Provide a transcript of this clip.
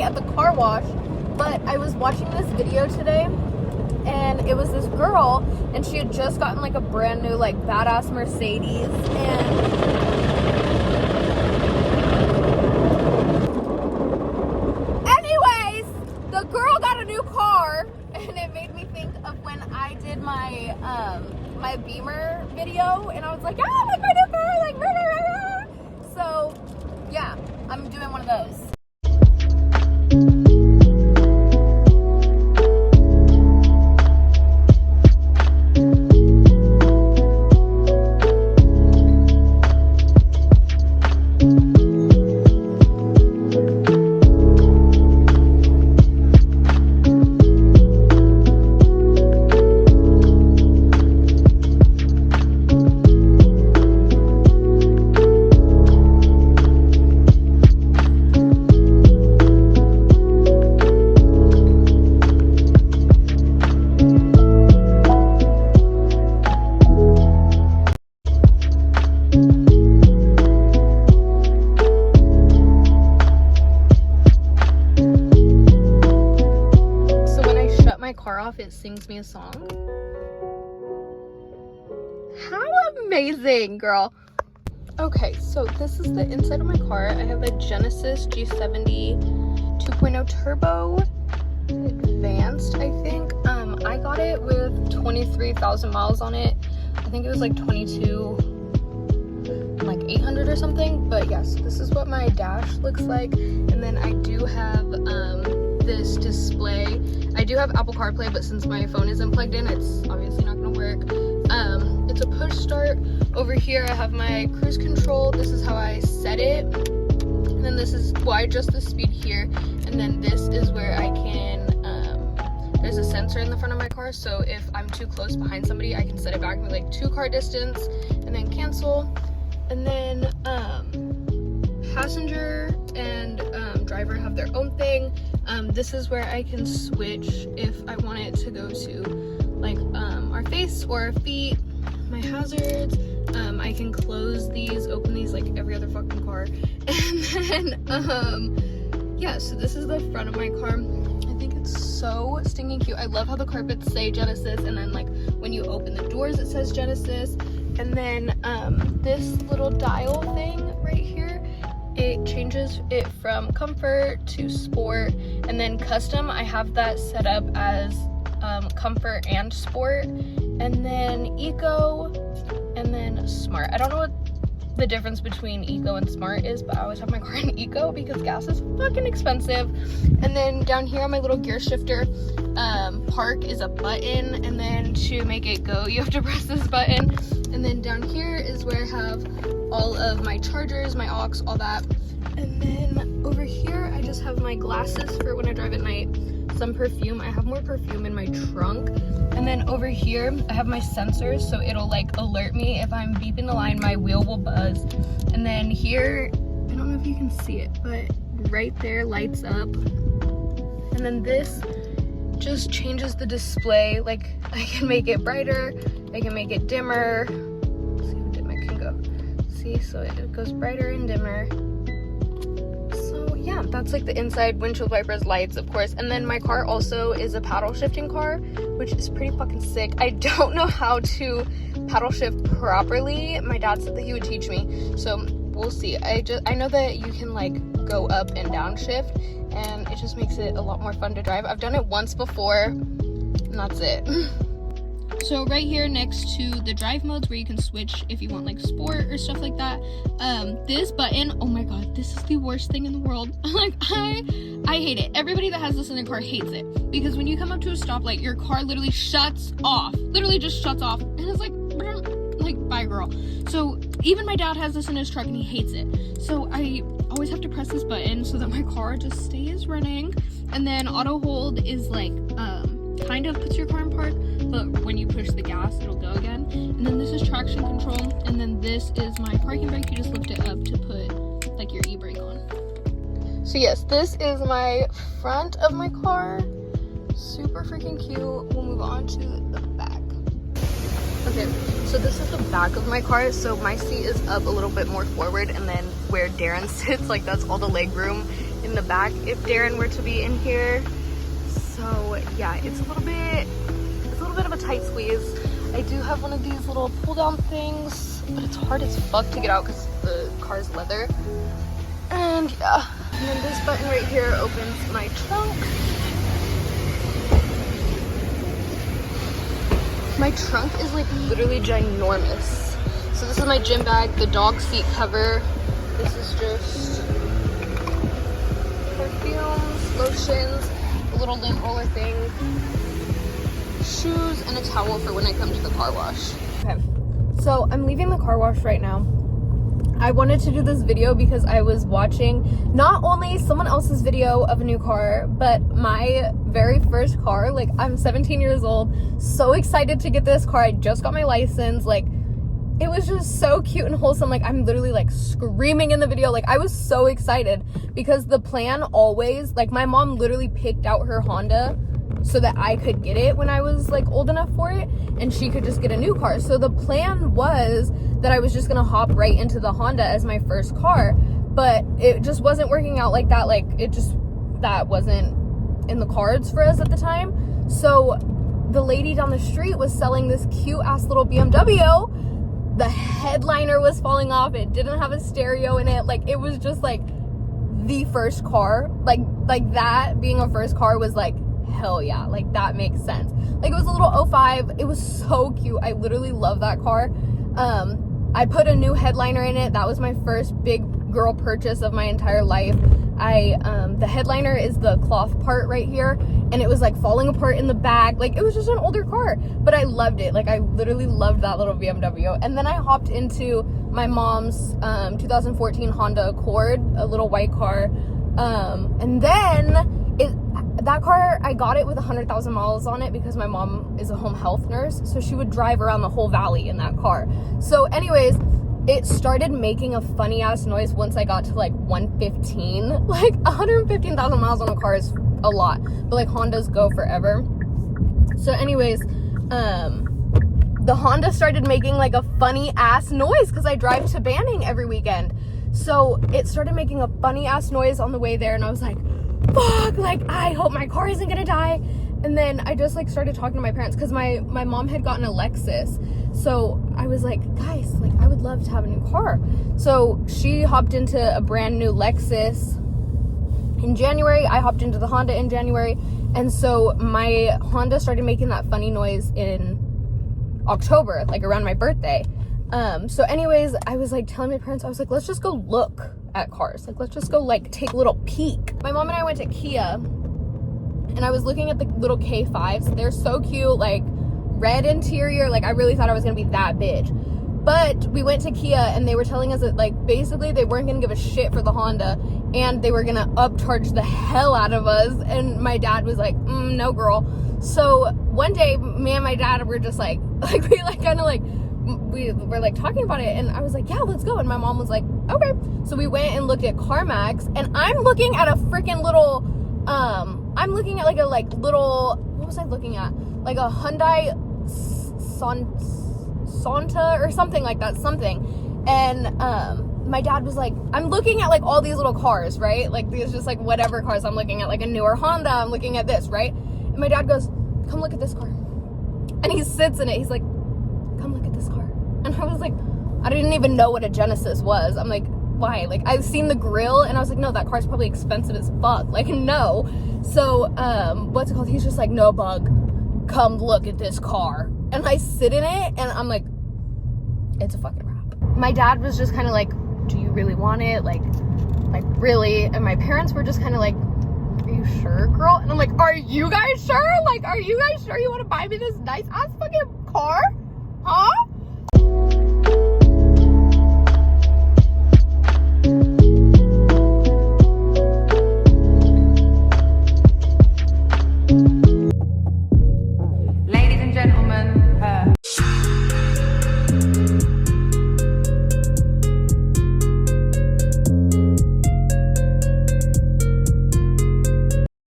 at the car wash, but I was watching this video today, and it was this girl, and she had just gotten like a brand new like badass Mercedes, and the girl got a new car, and it made me think of when I did my my Beamer video, and I was like, oh, like my new car, like rah, rah, rah, rah. So yeah, I'm doing one of those. It sings me a song. How amazing, girl. Okay, so this is the inside of my car. I have a Genesis G70 2.0 turbo advanced, I think. I got it with 23,000 miles on it. I think it was like 800 or something, but yes, this is what my dash looks like. And then I do have this display. I do have Apple CarPlay, but since my phone isn't plugged in, it's obviously not gonna work. It's a push start. Over here I have my cruise control. This is how I set it. And then this is, well, I adjust the speed here. And then this is where I can, there's a sensor in the front of my car, so if I'm too close behind somebody, I can set it back to like 2 car distance and then cancel. And then passenger and driver have their own thing. This is where I can switch if I want it to go to like our face or our feet, my hazards. I can close these, open these like every other fucking car. And then yeah, so this is the front of my car. I think it's so stinking cute. I love how the carpets say Genesis, and then like when you open the doors it says Genesis. And then this little dial thing right here, it changes it from comfort to sport, and then custom, I have that set up as comfort and sport, and then eco, and then smart. I don't know what the difference between eco and smart is, but I always have my car in eco because gas is fucking expensive. And then down here on my little gear shifter, park is a button, and then to make it go you have to press this button. And then down here is where I have all of my chargers, my aux, all that. And then over here I just have my glasses for when I drive at night, some perfume. I have more perfume in my trunk. And then over here I have my sensors, so it'll like alert me if I'm beeping a line, my wheel will buzz. And then here, I don't know if you can see it, but right there lights up. And then this just changes the display. Like I can make it brighter, I can make it dimmer. Let's see how dim it can go. See, so it goes brighter and dimmer. So yeah, that's like the inside. Windshield wipers, lights, of course. And then my car also is a paddle shifting car, which is pretty fucking sick. I don't know how to paddle shift properly. My dad said that he would teach me, so we'll see. I know that you can like go up and down shift, and it just makes it a lot more fun to drive. I've done it once before, and that's it. So right here next to the drive modes where you can switch if you want like sport or stuff like that, this button, oh my god, this is the worst thing in the world. Like I hate it. Everybody that has this in their car hates it, because when you come up to a stoplight, your car literally shuts off, literally just shuts off, and it's like bye girl. So even my dad has this in his truck and he hates it, so I always have to press this button so that my car just stays running. And then auto hold is like kind of puts your car in park, but when you push the gas it'll go again. And then this is traction control, and then this is my parking brake. You just lift it up to put like your e-brake on. So yes, this is my front of my car. Super freaking cute. We'll move on to the back. Okay, so this is the back of my car. So my seat is up a little bit more forward, and then where Darren sits, like that's all the leg room in the back if Darren were to be in here. So yeah, it's a little bit of a tight squeeze. I do have one of these little pull down things, but it's hard as fuck to get out because the car's leather. And yeah, and then this button right here opens my trunk. My trunk is like literally ginormous. So this is my gym bag, the dog seat cover. This is just perfumes, lotions, a little lint roller thing, shoes, and a towel for when I come to the car wash. Okay, so I'm leaving the car wash right now. I wanted to do this video because I was watching not only someone else's video of a new car, but my very first car. Like, I'm 17 years old, so excited to get this car. I just got my license. Like, it was just so cute and wholesome. Like, I'm literally like screaming in the video. Like, I was so excited because the plan always, like, my mom literally picked out her Honda so that I could get it when I was like old enough for it, and she could just get a new car. So the plan was that I was just gonna hop right into the Honda as my first car, but it just wasn't working out like that. Like, that wasn't in the cards for us at the time. So the lady down the street was selling this cute ass little BMW. The headliner was falling off. It didn't have a stereo in it. Like, it was just like the first car. Like that being a first car was like, hell yeah, like that makes sense. Like, it was a little 05. It was so cute. I literally love that car. I put a new headliner in it. That was my first big girl purchase of my entire life. The headliner is the cloth part right here, and it was like falling apart in the back. Like, it was just an older car, but I loved it. Like, I literally loved that little BMW. And then I hopped into my mom's 2014 Honda Accord, a little white car. And then that car, I got it with 100,000 miles on it because my mom is a home health nurse, so she would drive around the whole valley in that car. So anyways, it started making a funny ass noise once I got to like 115. Like, 115,000 miles on a car is a lot, but like, Hondas go forever. So anyways, the Honda started making like a funny ass noise because I drive to Banning every weekend. So it started making a funny ass noise on the way there, and I was like, fuck, like, I hope my car isn't gonna die. And then I just like started talking to my parents because my mom had gotten a Lexus. So I was like, guys, like, I would love to have a new car. So she hopped into a brand new Lexus in January. I hopped into the Honda in January. And so my Honda started making that funny noise in October, like around my birthday. So anyways, I was like telling my parents, I was like, let's just go look at cars. Like, let's just go like take a little peek. My mom and I went to Kia, and I was looking at the little K5s. They're so cute, like red interior. Like, I really thought I was gonna be that bitch. But we went to Kia, and they were telling us that like basically they weren't gonna give a shit for the Honda, and they were gonna upcharge the hell out of us. And my dad was like, no girl. So one day, me and my dad were just like we like kind of like, we were like talking about it, and I was like, yeah, let's go. And my mom was like, okay. So we went and looked at CarMax, and I'm looking at a freaking little I'm looking at like a little, what was I looking at, like a Hyundai Sonata or something like that, and my dad was like, I'm looking at like all these little cars, right? Like, these just like whatever cars. I'm looking at like a newer Honda, I'm looking at this, right? And my dad goes, come look at this car. And he sits in it. He's like, come look at this car. And I was like, I didn't even know what a Genesis was. I'm like, why? Like, I've seen the grill, and I was like, no, that car's probably expensive as fuck. Like, no. So, what's it called? He's just like, no, bug, come look at this car. And I sit in it, and I'm like, it's a fucking wrap. My dad was just kind of like, do you really want it? Like really? And my parents were just kind of like, are you sure, girl? And I'm like, are you guys sure? Like, are you guys sure you want to buy me this nice ass fucking car? Huh? Ladies and gentlemen,